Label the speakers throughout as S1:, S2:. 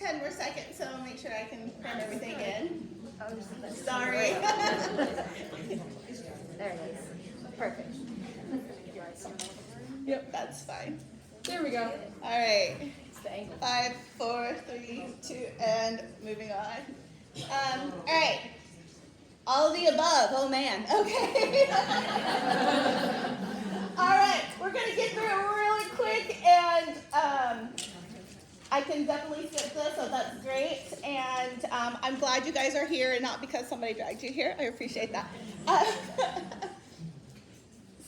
S1: 10 more seconds, so I'll make sure I can cram everything in. Sorry.
S2: There it is. Perfect.
S1: Yep, that's fine.
S2: There we go.
S1: All right.
S2: It's the angle.
S1: 5, 4, 3, 2, and moving on. All right. All of the above. Oh, man. Okay. All right. We're going to get through it really quick, and I can definitely skip this, so that's great. And I'm glad you guys are here, and not because somebody dragged you here. I appreciate that.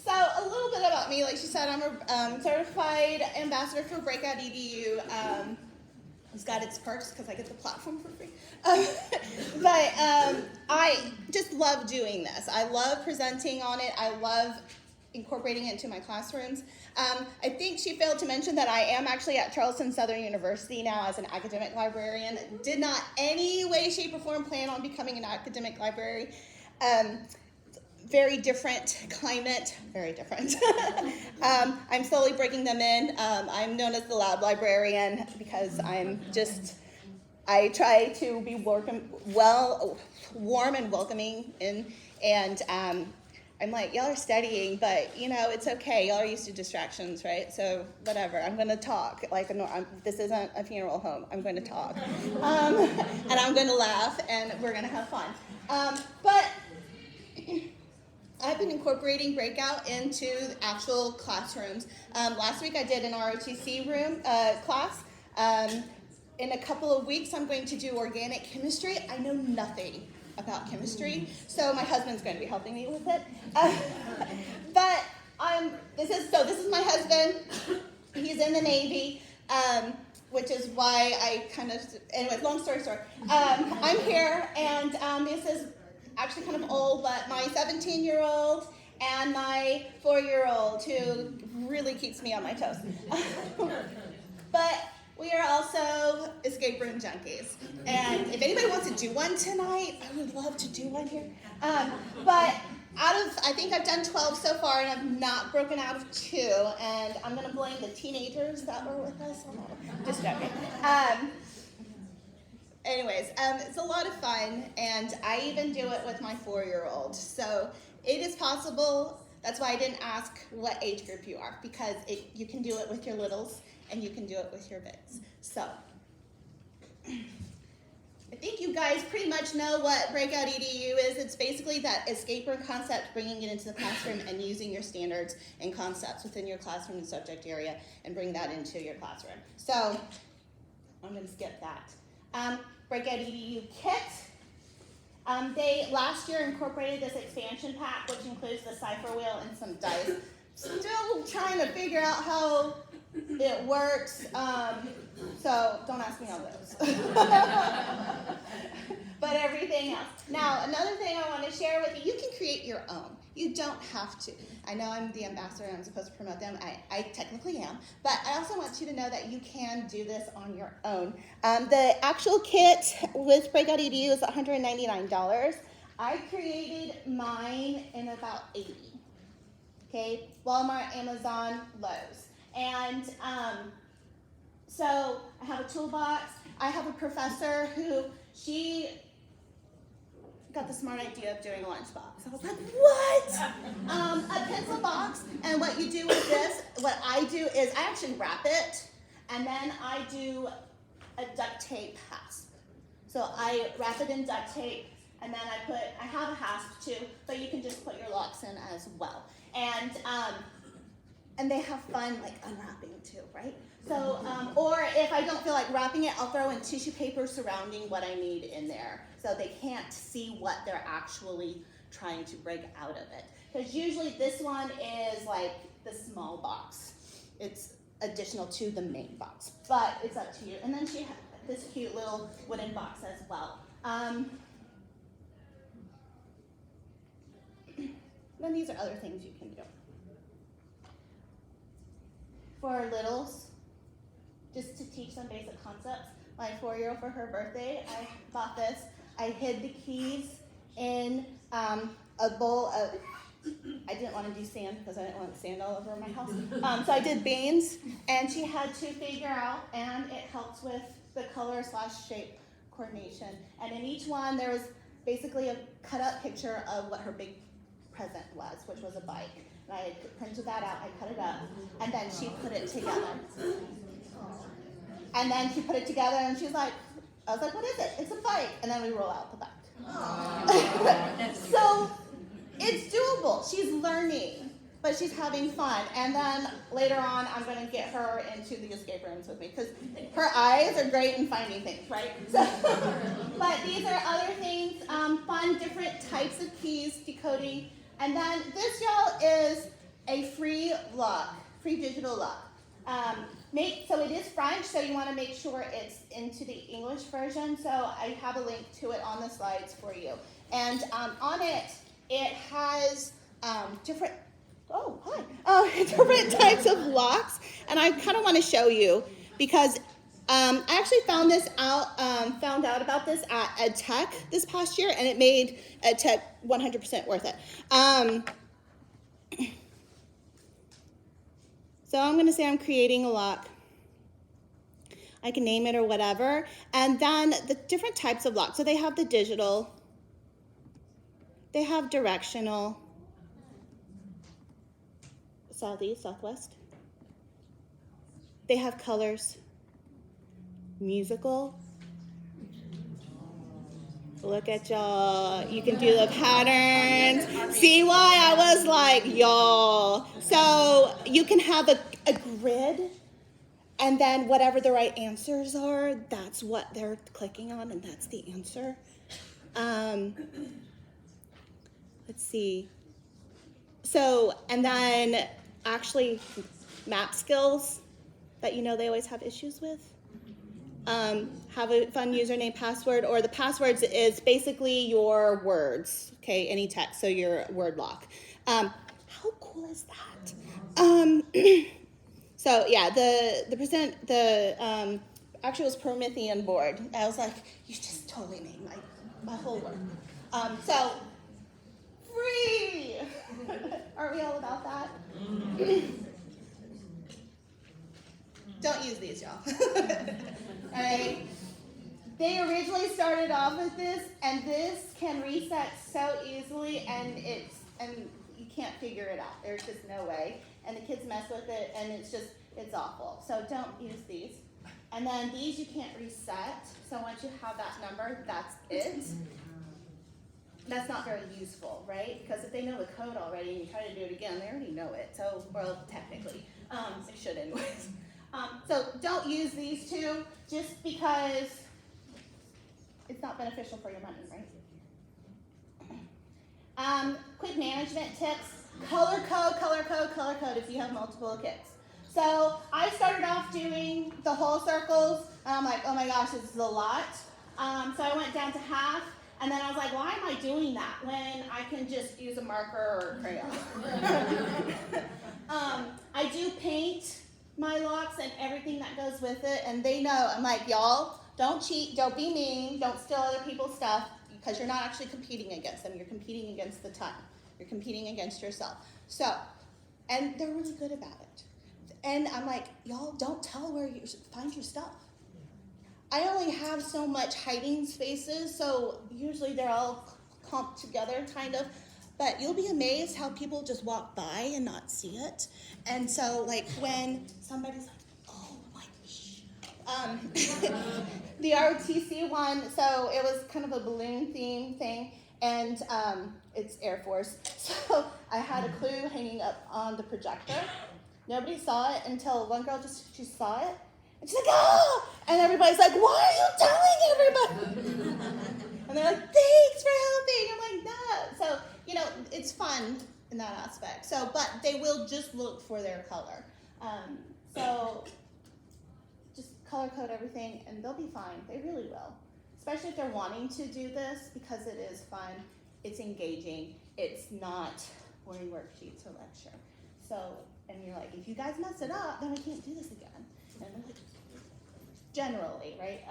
S1: So a little bit about me. Like she said, I'm a certified ambassador for Breakout EDU. It's got its perks because I get the platform for free. But I just love doing this. I love presenting on it. I love incorporating it into my classrooms. I think she failed to mention that I am actually at Charleston Southern University now as an academic librarian. Did not any way, shape, or form plan on becoming an academic library. Very different climate, very different. I'm slowly breaking them in. I'm known as the lab librarian because I try to be warm and welcoming, and I'm like, y'all are studying, but it's okay. Y'all are used to distractions, right? So whatever, I'm gonna talk. This isn't a funeral home. I'm going to talk, and I'm going to laugh, and we're gonna have fun. But I've been incorporating Breakout into actual classrooms. Last week I did an ROTC room class. In a couple of weeks I'm going to do organic chemistry. I know nothing about chemistry, so my husband's going to be helping me with it. But this is my husband. He's in the Navy, which is why anyway, long story short. I'm here, and this is actually kind of old, but my 17-year-old and my 4-year-old, who really keeps me on my toes. But we are also escape room junkies. And if anybody wants to do one tonight, I would love to do one here. But I think I've done 12 so far, and I've not broken out of 2. And I'm going to blame the teenagers that were with us. Just joking. Anyways, it's a lot of fun, and I even do it with my 4-year-old. So it is possible. That's why I didn't ask what age group you are, because you can do it with your littles, and you can do it with your bigs. So I think you guys pretty much know what Breakout EDU is. It's basically that escape room concept, bringing it into the classroom and using your standards and concepts within your classroom and subject area and bring that into your classroom. So I'm going to skip that. Breakout EDU kit. They last year incorporated this expansion pack, which includes the cipher wheel and some dice. Still trying to figure out how it works, so don't ask me on those. But everything else. Now, another thing I want to share with you can create your own. You don't have to. I know I'm the ambassador and I'm supposed to promote them. I technically am. But I also want you to know that you can do this on your own. The actual kit with Breakout EDU is $199. I created mine in about 80. Okay, Walmart, Amazon, Lowe's. And so I have a toolbox. I have a professor who she got the smart idea of doing a lunchbox. I was like, what? A pencil box. And what you do with this, what I do is I actually wrap it, and then I do a duct tape hasp. So I wrap it in duct tape, and then I have a hasp too, but you can just put your locks in as well. And they have fun like unwrapping too, right? So, or if I don't feel like wrapping it, I'll throw in tissue paper surrounding what I need in there, so they can't see what they're actually trying to break out of it. Because usually this one is like the small box. It's additional to the main box, but it's up to you. And then she has this cute little wooden box as well. Then these are other things you can do. For littles, just to teach them basic concepts. My 4-year-old, for her birthday, I bought this. I hid the keys in a bowl of, I didn't want to do sand because I didn't want sand all over my house. So I did beans, and she had to figure out, and it helped helped with the color / shape coordination. And in each one, there was basically a cut up picture of what her big present was, which was a bike. And I printed that out, I cut it up, and then she put it together. And then she put it together and she's like, I was like, what is it? It's a bike. And then we roll out the bike. So it's doable. She's learning, but she's having fun. And then later on, I'm going to get her into the escape rooms with me because her eyes are great in finding things, right? So, but these are other things, fun, different types of keys, decoding. And then this, y'all, is a free lock, free digital lock. So it is French, so you want to make sure it's into the English version. So I have a link to it on the slides for you. And on it, it has different types of locks. And I kind of want to show you because I actually found out about this at EdTech this past year, and it made EdTech 100% worth it. So I'm going to say I'm creating a lock. I can name it or whatever. And then the different types of locks. So they have the digital. They have directional. Southeast, southwest. They have colors. Musical. Look at y'all. You can do the patterns. See why I was like, y'all. So you can have a grid, and then whatever the right answers are, that's what they're clicking on, and that's the answer. Let's see. So, and then actually map skills that they always have issues with. Have a fun username, password, or the passwords is basically your words, okay, any text, so your word lock. How cool is that? So yeah, actually it was Promethean board. I was like, you just totally made my whole work. So free. Aren't we all about that? Don't use these, y'all. All right. They originally started off with this, and this can reset so easily, and you can't figure it out. There's just no way. And the kids mess with it, and it's awful. So don't use these. And then these you can't reset. So once you have that number, that's it. That's not very useful, right? Because if they know the code already and you try to do it again, they already know it. So, well, technically, they should anyways. So don't use these two just because it's not beneficial for your money, right? Quick management tips, color code if you have multiple kids. So I started off doing the whole circles, and I'm like, oh my gosh, this is a lot. So I went down to half, and then I was like, why am I doing that when I can just use a marker or a crayon? I do paint my locks and everything that goes with it, and they know. I'm like, y'all, don't cheat, don't be mean, don't steal other people's stuff, because you're not actually competing against them. You're competing against the time. You're competing against yourself. So, and they're really good about it. And I'm like, y'all, don't tell where you find your stuff. I only have so much hiding spaces, so usually they're all clumped together, kind of. But you'll be amazed how people just walk by and not see it. And so, like, when somebody's like, oh my gosh. The ROTC one, so it was kind of a balloon theme thing, and it's Air Force. So I had a clue hanging up on the projector. Nobody saw it until one girl she saw it. And she's like, oh! And everybody's like, why are you telling everybody? And they're like, thanks for helping. I'm like, no. So, it's fun in that aspect. So, but they will just look for their color. So just color code everything and they'll be fine. They really will. Especially if they're wanting to do this because it is fun. It's engaging. It's not boring worksheets or lecture. So, and you're like, if you guys mess it up, then I can't do this again. And they're like, generally, right?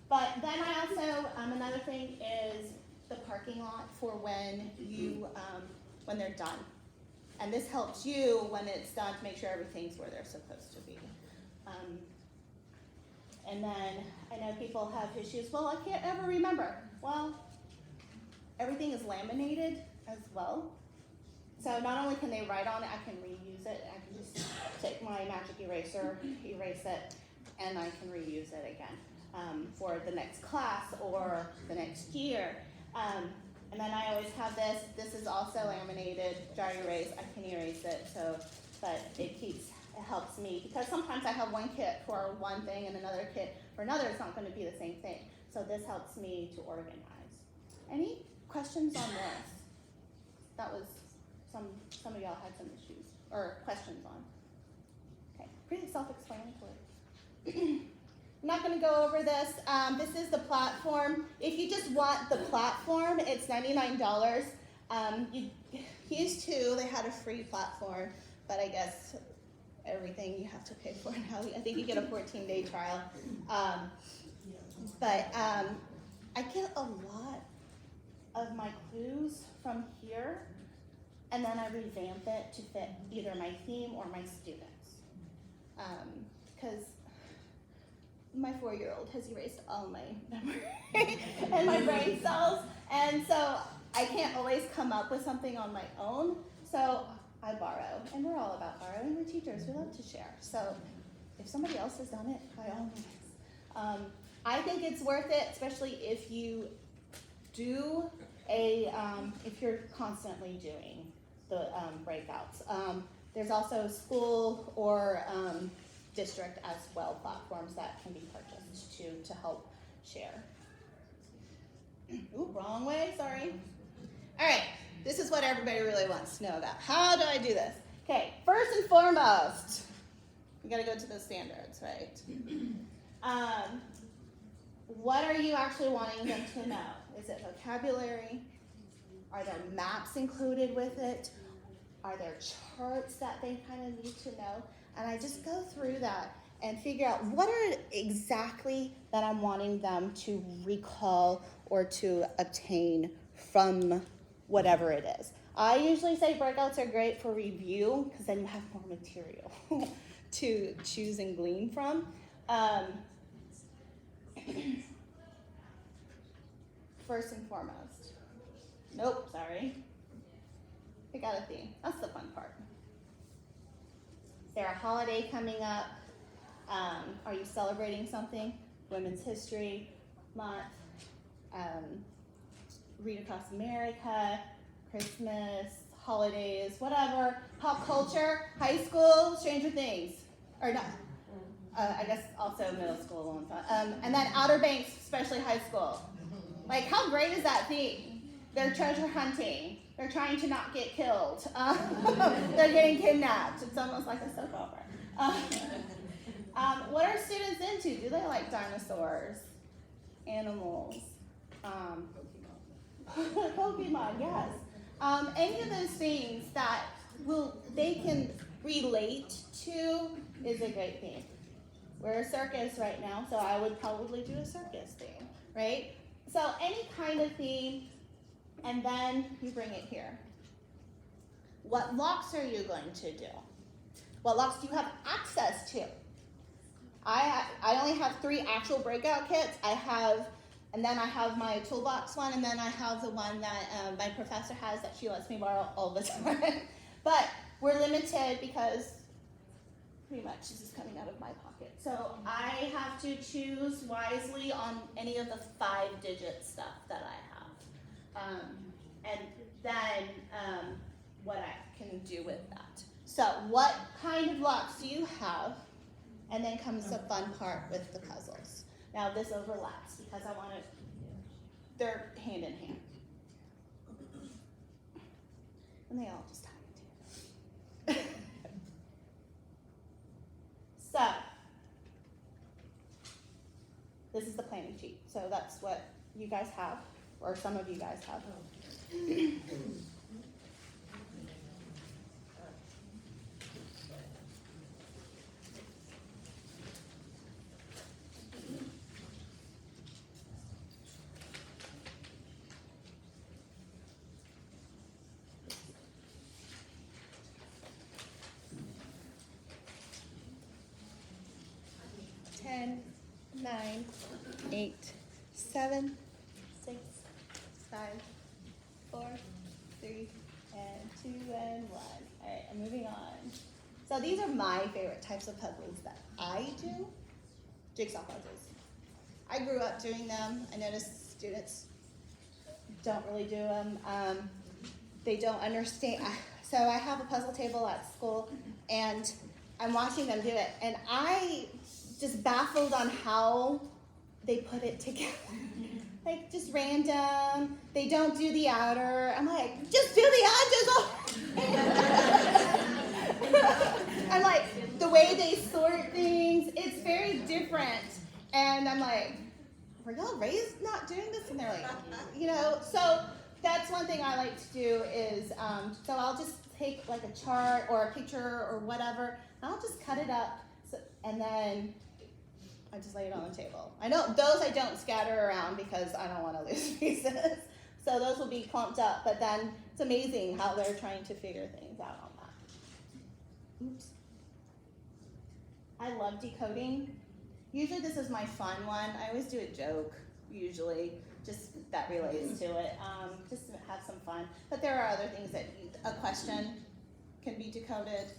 S1: But then I also, another thing is the parking lot for when when they're done. And this helps you when it's done to make sure everything's where they're supposed to be. And then I know people have issues, well, I can't ever remember. Well, everything is laminated as well. So not only can they write on it, I can reuse it. I can just take my magic eraser, erase it, and I can reuse it again for the next class or the next year. And then I always have this. This is also laminated, dry erase. I can erase it, but it helps me, because sometimes I have one kit for one thing and another kit for another. It's not going to be the same thing. So this helps me to organize. Any questions on this? That was some of y'all had some issues or questions on. Okay, pretty self-explanatory. I'm not going to go over this. This is the platform. If you just want the platform, it's $99. Used to, they had a free platform, but I guess everything you have to pay for now. I think you get a 14-day trial. But I get a lot of my clues from here, and then I revamp it to fit either my theme or my students. Because my 4-year-old has erased all my memory and my brain cells, and so I can't always come up with something on my own, so I borrow, and we're all about borrowing. We're teachers, we love to share. So if somebody else has done it, by all means. I think it's worth it, especially if you do if you're constantly doing the breakouts. There's also school or district as well platforms that can be purchased to help share. Ooh, wrong way, sorry. All right, this is what everybody really wants to know about. How do I do this? Okay, first and foremost, we gotta go to the standards, right? What are you actually wanting them to know? Is it vocabulary? Are there maps included with it? Are there charts that they kind of need to know? And I just go through that and figure out what are exactly that I'm wanting them to recall or to obtain from whatever it is. I usually say breakouts are great for review because then you have more material to choose and glean from. First and foremost. Nope, sorry. I got a theme. That's the fun part. Is there a holiday coming up? Are you celebrating something? Women's History Month, Read Across America, Christmas, holidays, whatever. Pop culture, high school, Stranger Things. Or not, I guess also middle school and fun. And then Outer Banks, especially high school. Like, how great is that theme? They're treasure hunting. They're trying to not get killed. They're getting kidnapped. It's almost like a soap opera. What are students into? Do they like dinosaurs, animals, Pokemon? Yes. Any of those things that they can relate to is a great theme. We're a circus right now, so I would probably do a circus theme, right? So any kind of theme, and then you bring it here. What locks are you going to do? What locks do you have access to? I only have 3 actual breakout kits. And then I have my toolbox one, and then I have the one that my professor has that she lets me borrow all the time. But we're limited because pretty much this is coming out of my pocket. So I have to choose wisely on any of the 5-digit stuff that I have. And then what I can do with that. So what kind of locks do you have? And then comes the fun part with the puzzles. Now this overlaps because I want to, they're hand in hand. And they all just tie together. So, this is the planning sheet. So that's what you guys have, or some of you guys have. 9, 8, 7, 6, 5, 4, 3, and 2, and 1. All right, I'm moving on. So these are my favorite types of puzzles that I do. Jigsaw puzzles. I grew up doing them. I noticed students don't really do them. They don't understand. So I have a puzzle table at school, and I'm watching them do it, and I just baffled on how they put it together. Like, just random. They don't do the outer. I'm like, just do the edges. I'm like, the way they sort things, it's very different. And I'm like, were y'all raised not doing this? And they're like, you know, so that's one thing I like to do is, so I'll just take like a chart or a picture or whatever, and I'll just cut it up, and then I just lay it on the table. I know those I don't scatter around because I don't want to lose pieces. So those will be clumped up, but then it's amazing how they're trying to figure things out on that. Oops. I love decoding. Usually this is my fun one. I always do a joke, usually, just that relates to it, just to have some fun. But there are other things that a question can be decoded,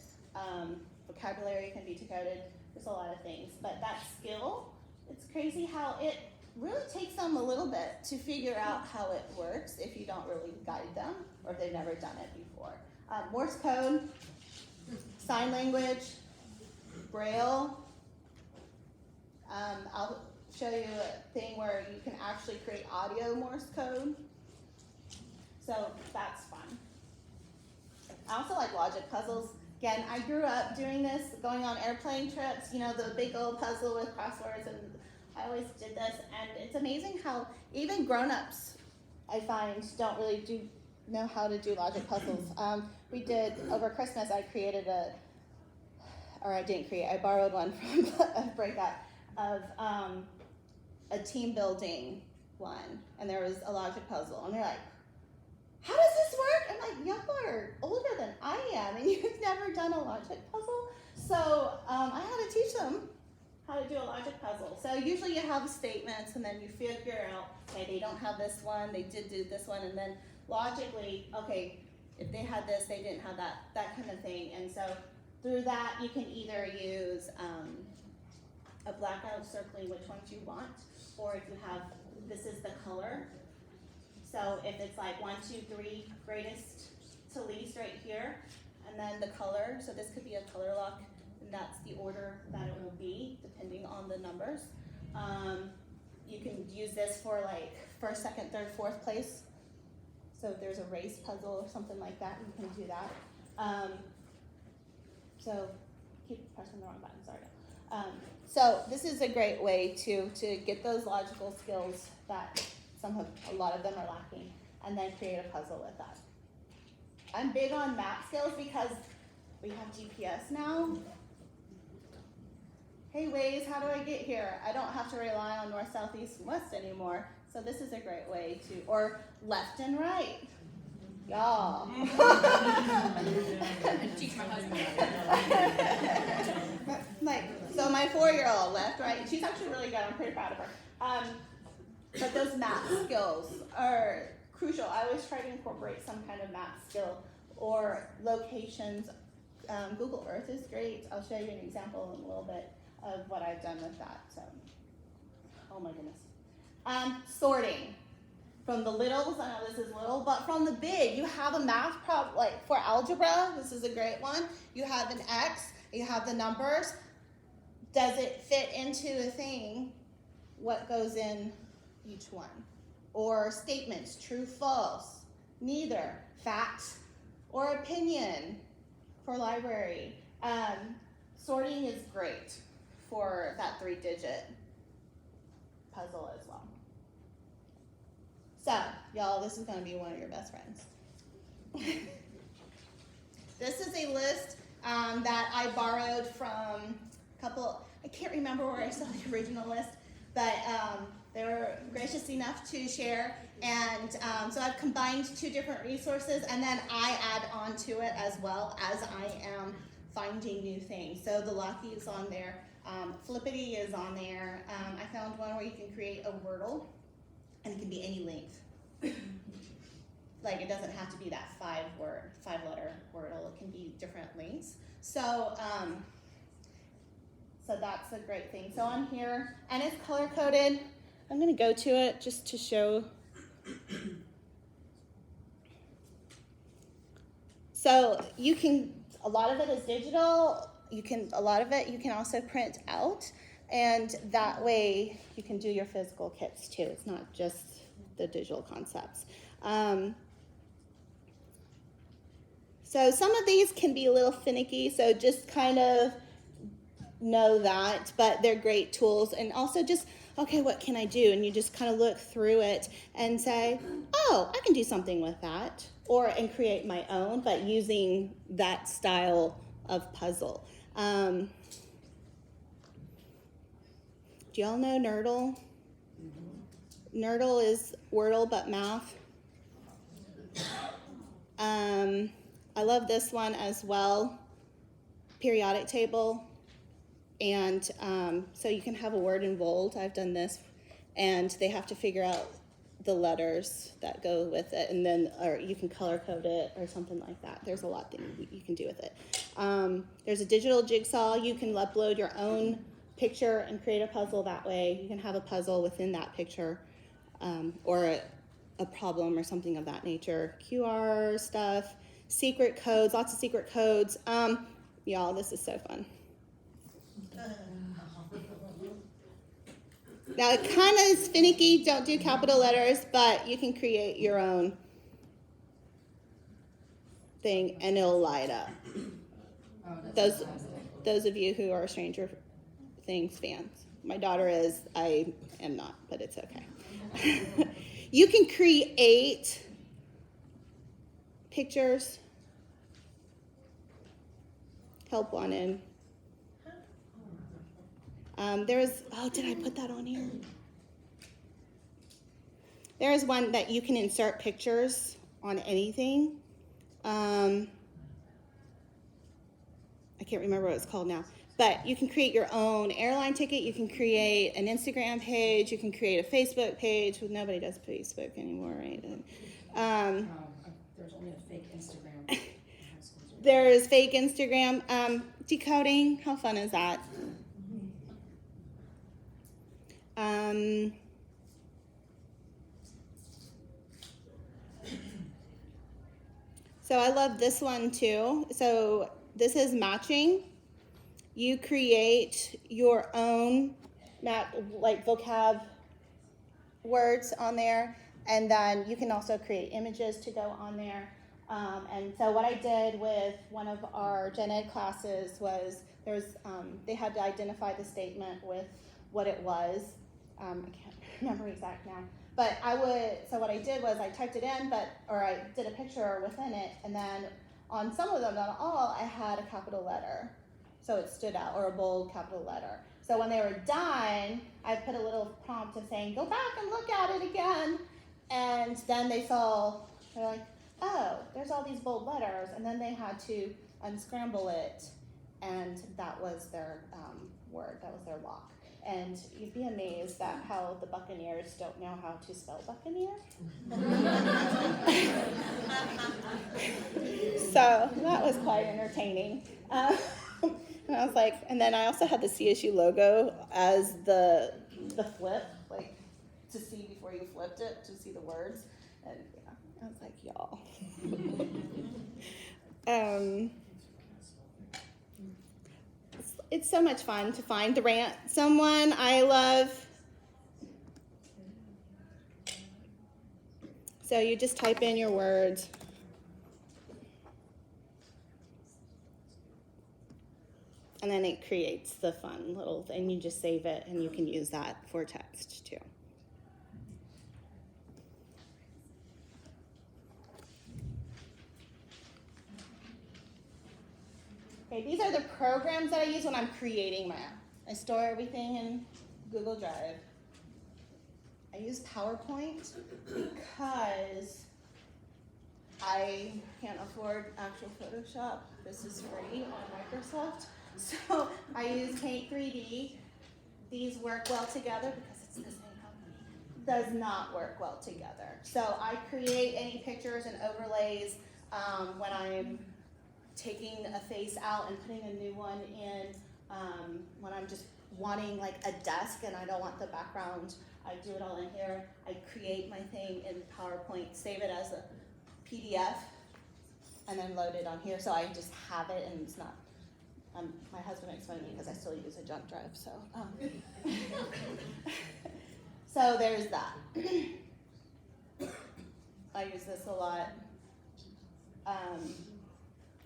S1: vocabulary can be decoded. There's a lot of things, but that skill, it's crazy how it really takes them a little bit to figure out how it works if you don't really guide them or if they've never done it before. Morse code, sign language, Braille. I'll show you a thing where you can actually create audio Morse code. So that's fun. I also like logic puzzles. Again, I grew up doing this, going on airplane trips, you know, the big old puzzle with crosswords, and I always did this, and it's amazing how even grown-ups, I find, don't really know how to do logic puzzles. We did, over Christmas, I borrowed one from a breakout of a team building one, and there was a logic puzzle, and they're like, how does this work? I'm like, y'all are older than I am, and you've never done a logic puzzle? So I had to teach them how to do a logic puzzle. So usually you have statements, and then you figure out, okay, they don't have this one, they did do this one, and then logically, okay, if they had this, they didn't have that kind of thing. And so through that, you can either use a blackout circling which ones you want, or if you have, this is the color. So if it's like 1, 2, 3, greatest to least right here, and then the color, so this could be a color lock, and that's the order that it will be, depending on the numbers. You can use this for like first, second, third, fourth place. So if there's a race puzzle or something like that, you can do that. So keep pressing the wrong button, sorry. So this is a great way to get those logical skills that a lot of them are lacking, and then create a puzzle with that. I'm big on map skills because we have GPS now. Hey Waze, how do I get here? I don't have to rely on north, south, east, and west anymore. So this is a great way to, or left and right. Y'all.
S2: Teach my husband.
S1: Like, so my 4-year-old, left, right, she's actually really good. I'm pretty proud of her. But those math skills are crucial. I always try to incorporate some kind of math skill or locations. Google Earth is great. I'll show you an example in a little bit of what I've done with that. So, oh my goodness. Sorting. From the littles, I know this is little, but from the big, you have a math problem, like for algebra, this is a great one. You have an X, you have the numbers. Does it fit into a thing? What goes in each one? Or statements, true, false, neither, facts, or opinion for library. Sorting is great for that 3-digit puzzle as well. So, y'all, this is going to be one of your best friends. This is a list that I borrowed from a couple, I can't remember where I saw the original list, but they were gracious enough to share. And so I've combined 2 different resources, and then I add on to it as well as I am finding new things. So the Locky is on there. Flippity is on there. I a wordle, and it can be any length. Like it doesn't have to be that 5-letter wordle. It can be different lengths. So, so that's a great thing. So on here, and it's color coded. I'm going to go to it just to show. So you can, a lot of it is digital. A lot of it you can also print out, and that way you can do your physical kits too. It's not just the digital concepts. So some of these can be a little finicky, so just kind of know that, but they're great tools. And also just, okay, what can I do? And you just kind of look through it and say, oh, I can do something with that, and create my own, but using that style of puzzle. Do y'all know Nerdle? Nerdle is Wordle but math. I love this one as well, periodic table. And so you can have a word in bold. I've done this, and they have to figure out the letters that go with it, and then, or you can color code it or something like that. There's a lot that you can do with it. There's a digital jigsaw. You can upload your own picture and create a puzzle that way. You can have a puzzle within that picture, or a problem or something of that nature. QR stuff, secret codes, lots of secret codes. Y'all, this is so fun. Now it kind of is finicky, don't do capital letters, but you can create your own thing and it'll light up. Those of you who are Stranger Things fans. My daughter is, I am not, but it's okay. You can create pictures. Help wanted. Did I put that on here? There is one that you can insert pictures on anything. I can't remember what it's called now. But you can create your own airline ticket. You can create an Instagram page. You can create a Facebook page. Well, nobody does Facebook anymore, right?
S2: There's only a fake Instagram.
S1: There's fake Instagram. Decoding, how fun is that? So I love this one too. So this is matching. You create your own like vocab words on there, and then you can also create images to go on there. And so what I did with one of our gen ed classes was they had to identify the statement with what it was. I can't remember exact now. But so what I did was I typed it in, or I did a picture within it, and then on some of them, not all, I had a capital letter. So it stood out, or a bold capital letter. So when they were done, I put a little prompt of saying, go back and look at it again. And then they're like, oh, there's all these bold letters. And then they had to unscramble it, and that was their word, that was their lock. And you'd be amazed at how the Buccaneers don't know how to spell Buccaneer. So that was quite entertaining. And I was like, and then I also had the CSU logo as the flip, like to see before you flipped it, to see the words. And yeah, I was like, y'all. It's so much fun to find the rant. Someone I love. So you just type in your words. And then it creates the fun little thing. You just save it, and you can use that for text too. Okay, these are the programs that I use when I'm creating my app. I store everything in Google Drive. I use PowerPoint because I can't afford actual Photoshop. This is free on Microsoft. So I use Paint 3D. These work well together because it's the same company. does not work well together. So I create any pictures and overlays when I'm taking a face out and putting a new one in, when I'm just wanting like a desk and I don't want the background, I do it all in here. I create my thing in PowerPoint, save it as a PDF, and then load it on here so I just have it and it's not, my husband makes fun of me because I still use a jump drive, so. So there's that. I use this a lot,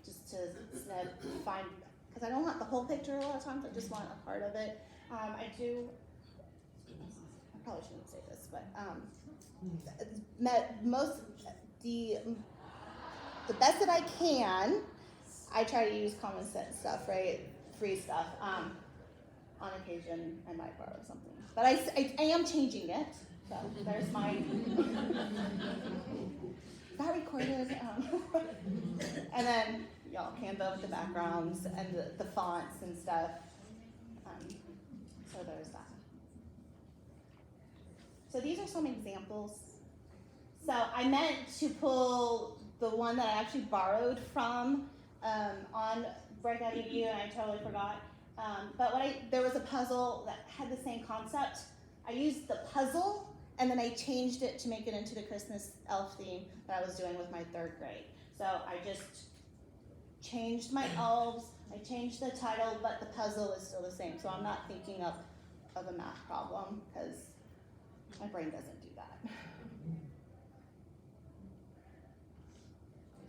S1: just to find, because I don't want the whole picture a lot of times, I just want a part of it. I probably shouldn't say this, but the best that I can, I try to use common sense stuff, right? Free stuff. On occasion, I might borrow something. But I am changing it. So there's my, that recorded. And then, y'all, Canva with the backgrounds and the fonts and stuff. So there's that. So these are some examples. So I meant to pull the one that I actually borrowed from on Breakout EDU, and I totally forgot. But there was a puzzle that had the same concept. I used the puzzle, and then I changed it to make it into the Christmas elf theme that I was doing with my 3rd grade. So I just changed my elves, I changed the title, but the puzzle is still the same. So I'm not thinking of a math problem, because my brain doesn't do that.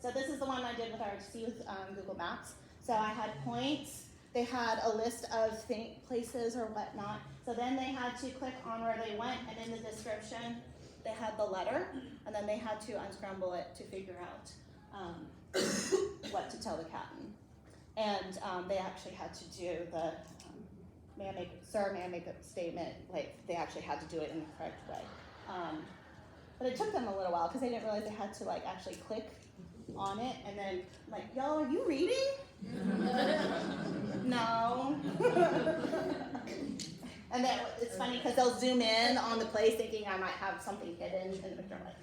S1: So this is the one I did with RHC with Google Maps. So I had points. They had a list of places or whatnot. So then they had to click on where they went, and in the description, they had the letter, and then they had to unscramble it to figure out what to tell the captain. And they actually had to do the, may I make a statement, like they actually had to do it in the correct way. But it took them a little while because they didn't realize they had to like actually click on it, and then like, y'all, are you reading? No. And then it's funny because they'll zoom in on the place thinking I might have something hidden in the picture. I'm like,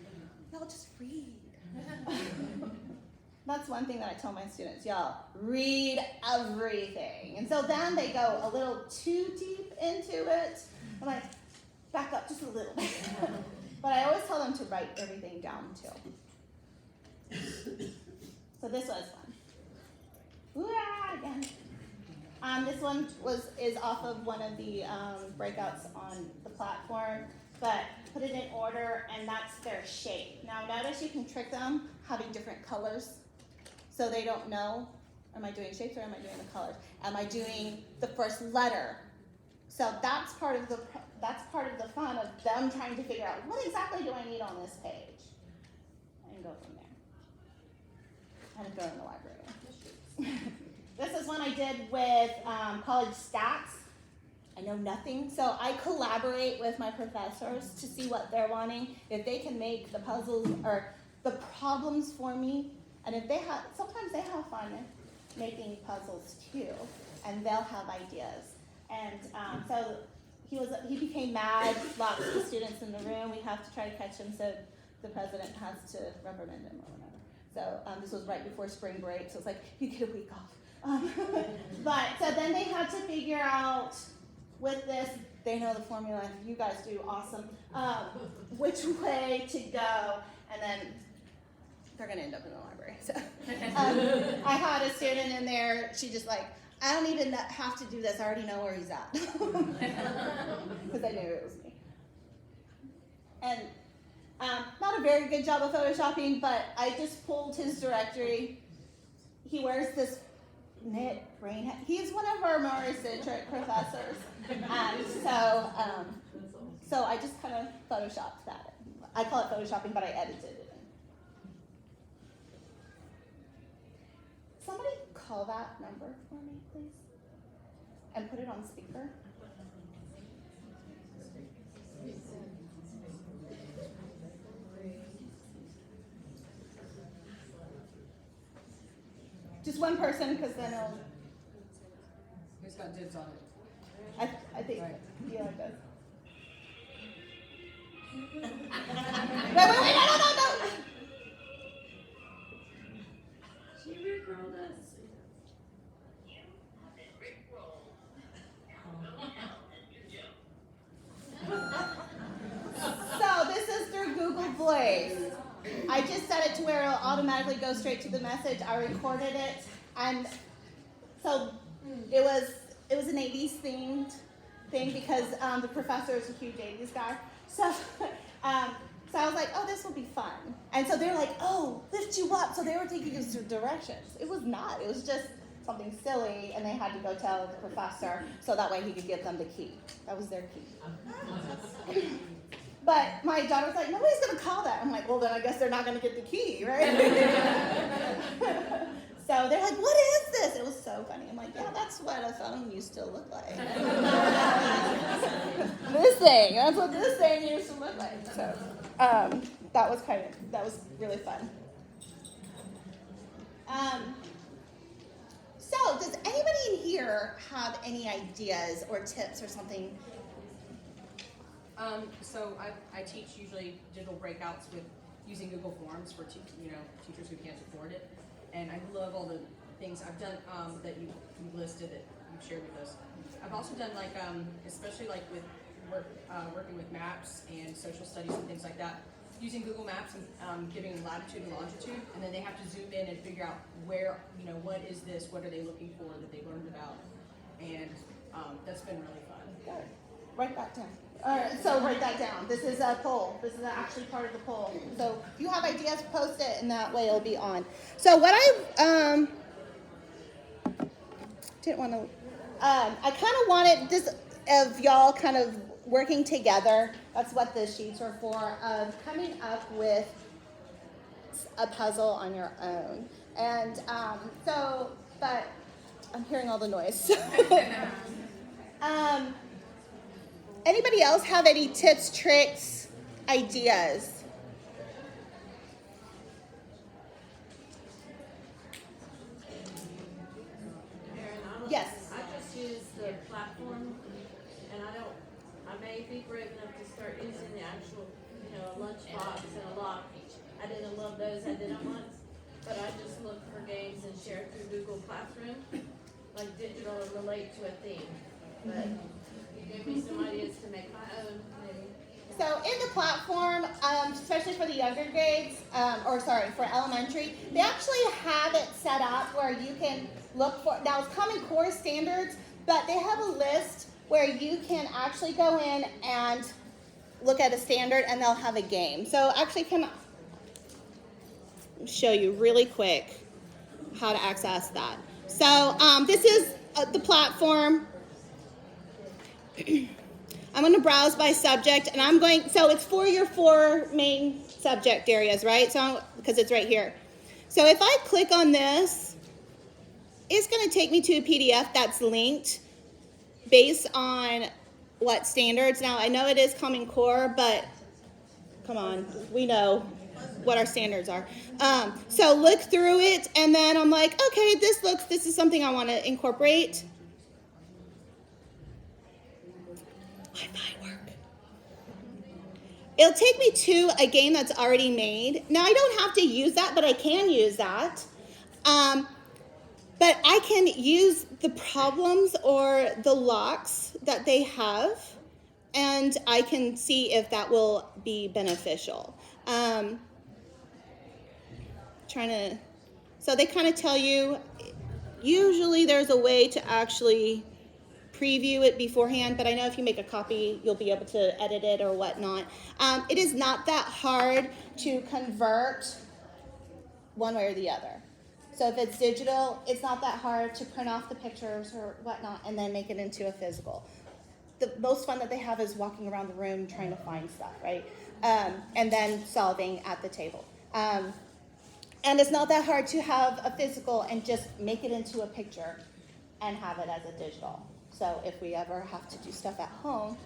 S1: y'all just read. That's one thing that I tell my students, y'all, read everything. And so then they go a little too deep into it. I'm like, back up just a little bit. But I always tell them to write everything down too. So this was fun. Ooh, again. This one is off of one of the breakouts on the platform, but put it in order, and that's their shape. Now notice you can trick them having different colors, so they don't know, am I doing shapes or am I doing the colors? Am I doing the first letter? So that's part of the fun of them trying to figure out what exactly do I need on this page, and go from there. And throw it in the library. This is one I did with college stats. I know nothing, so I collaborate with my professors to see what they're wanting. If they can make the puzzles or the problems for me, and if they have, sometimes they have fun making puzzles too, and they'll have ideas. And so he became mad. Lots of the students in the room. We have to try to catch him, so the president has to reprimand him or whatever. So this was right before spring break, so it's like you get a week off. But so then they had to figure out with this, they know the formula, you guys do awesome, which way to go, and then they're gonna end up in the library. So I had a student in there, she just like, I don't even have to do this, I already know where he's at. Because I knew it was me. And not a very good job of photoshopping, but I just pulled his directory. He wears this knit rain hat. He's one of our more eccentric professors. So I just kind of photoshopped that. I call it photoshopping, but I edited it. Somebody call that number for me, please. And put it on speaker. Just one person, because then it'll.
S3: Who's got dibs on it?
S1: I think
S3: Right.
S1: you like this. no, no.
S4: She rickrolled us.
S1: So this is through Google Voice. I just set it to where it'll automatically go straight to the message. I recorded it, and so it was an 80s themed thing because the professor is a huge 80s guy. So so I was like, oh, this will be fun. And so they're like, oh, lift you up. So they were taking us to directions. It was not. It was just something silly, and they had to go tell the professor so that way he could give them the key. That was their key. But my daughter's like, nobody's going to call that. I'm like, well, then I guess they're not going to get the key, right? So they're like, what is this? It was so funny. I'm like, yeah, that's what a phone used to look like. This thing, that's what this thing used to look like. So that was really fun. So does anybody in here have any ideas or tips or something?
S3: So I teach usually digital breakouts with using Google Forms for teachers who can't afford it, and I love all the things I've done that you listed that you've shared with us. I've also done especially with working with maps and social studies and things like that, using Google Maps and giving them latitude and longitude, and then they have to zoom in and figure out where what is this, what are they looking for that they learned about, and that's been really fun.
S1: Good. Write that down. All right, so write that down. This is a poll. This is actually part of the poll. So if you have ideas, post it, and that way it'll be on. So what I didn't want to, I kind of wanted this of y'all kind of working together. That's what the sheets are for. Coming up with a puzzle on your own, and but I'm hearing all the noise. Anybody else have any tips, tricks, ideas? Yes.
S4: I just use the platform, and I may be brave enough to start using the actual, a lunchbox and a lock. I didn't love those, I did them once, but I just look for games and share through Google Classroom, like digital and relate to a theme. But you gave me some ideas to make my own, maybe.
S1: So in the platform, especially for the younger grades, for elementary, they actually have it set up where you can look for, now it's Common Core standards, but they have a list where you can actually go in and look at a standard and they'll have a game. So actually can show you really quick how to access that. So this is the platform. I'm going to browse by subject, and so it's for your 4 main subject areas, right? So, because it's right here. So if I click on this, it's going to take me to a PDF that's linked based on what standards. Now, I know it is Common Core, but come on, we know what our standards are. So look through it, and then I'm like, okay, this is something I want to incorporate. Wi-Fi work. It'll take me to a game that's already made. Now, I don't have to use that, but I can use that. But I can use the problems or the locks that they have, and I can see if that will be beneficial. So they kind of tell you, usually there's a way to actually preview it beforehand, but I know if you make a copy, you'll be able to edit it or whatnot. It is not that hard to convert one way or the other. So if it's digital, it's not that hard to print off the pictures or whatnot and then make it into a physical. The most fun that they have is walking around the room trying to find stuff, right? And then solving at the table. And it's not that hard to have a physical and just make it into a picture and have it as a digital. So if we ever have to do stuff at home,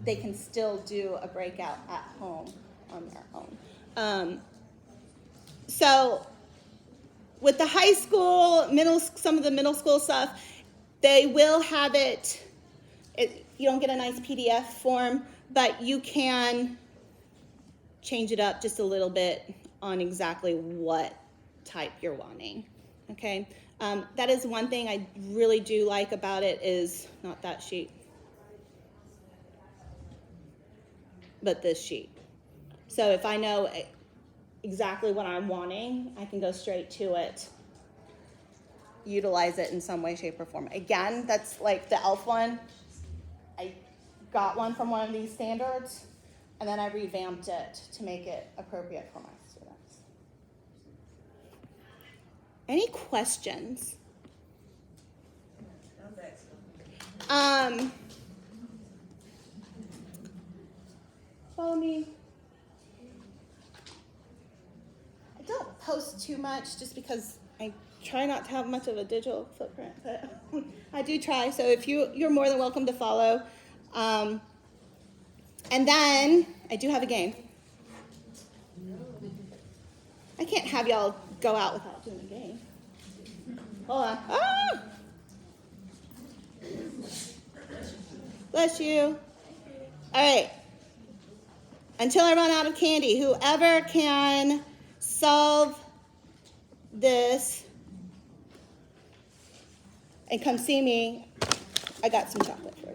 S1: they can still do a breakout at home on their own. So with the high school, some of the middle school stuff, they will have it. You don't get a nice PDF form, but you can change it up just a little bit on exactly what type you're wanting, okay? That is one thing I really do like about it is, not that sheet, but this sheet. So if I know exactly what I'm wanting, I can go straight to it, utilize it in some way, shape, or form. Again, that's like the ELF one. I got one from one of these standards, and then I revamped it to make it appropriate for my students. Any questions? Follow me. I don't post too much just because I try not to have much of a digital footprint, but I do try. So if you're more than welcome to follow. And then I do have a game. I can't have y'all go out without doing a game. Hold on. Ah! Bless you. All right. Until I run out of candy, whoever can solve this and come see me, I got some chocolate for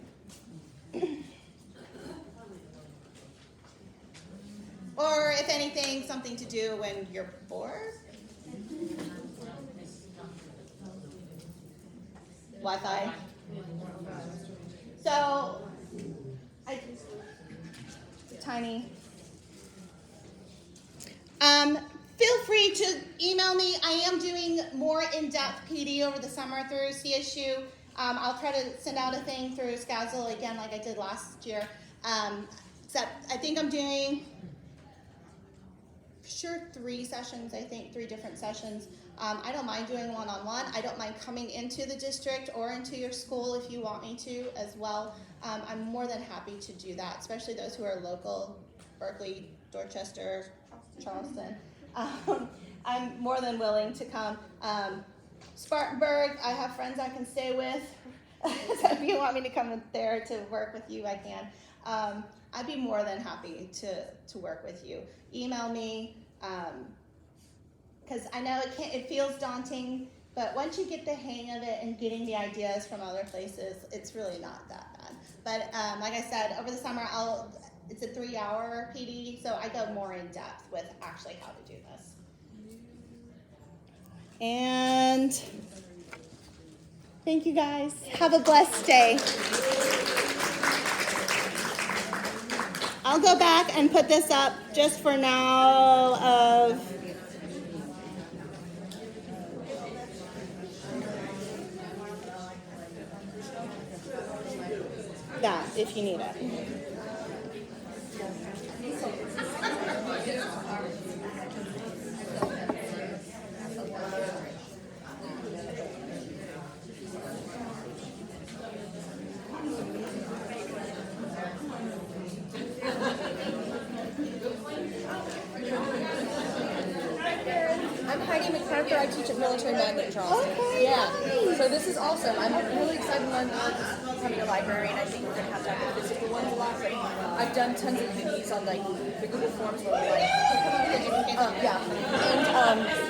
S1: you. Or if anything, something to do when you're bored. Wi-Fi. So, tiny. Feel free to email me. I am doing more in-depth PD over the summer through CSU. I'll try to send out a thing through SCASL again like I did last year. Except I think I'm doing, sure, 3 sessions, I think, 3 different sessions. I don't mind doing one-on-one. I don't mind coming into the district or into your school if you want me to as well. I'm more than happy to do that, especially those who are local, Berkeley, Dorchester, Charleston. I'm more than willing to come. Spartanburg, I have friends I can stay with. So if you want me to come there to work with you, I can. I'd be more than happy to work with you. Email me, because I know it feels daunting, but once you get the hang of it and getting the ideas from other places, it's really not that bad. But like I said, over the summer, it's a 3-hour PD, so I go more in depth with actually how to do this. And thank you guys. Have a blessed day. I'll go back and put this up just for now of that if you need it.
S2: I teach at Military Magnet in Charleston.
S1: Okay,
S2: Yeah.
S1: nice.
S2: So this is awesome. I'm really excited to learn more becoming a librarian. I think we're going to have a physical one a lot. But I've done tons of PDs on like the Google Forms where we like, yeah. And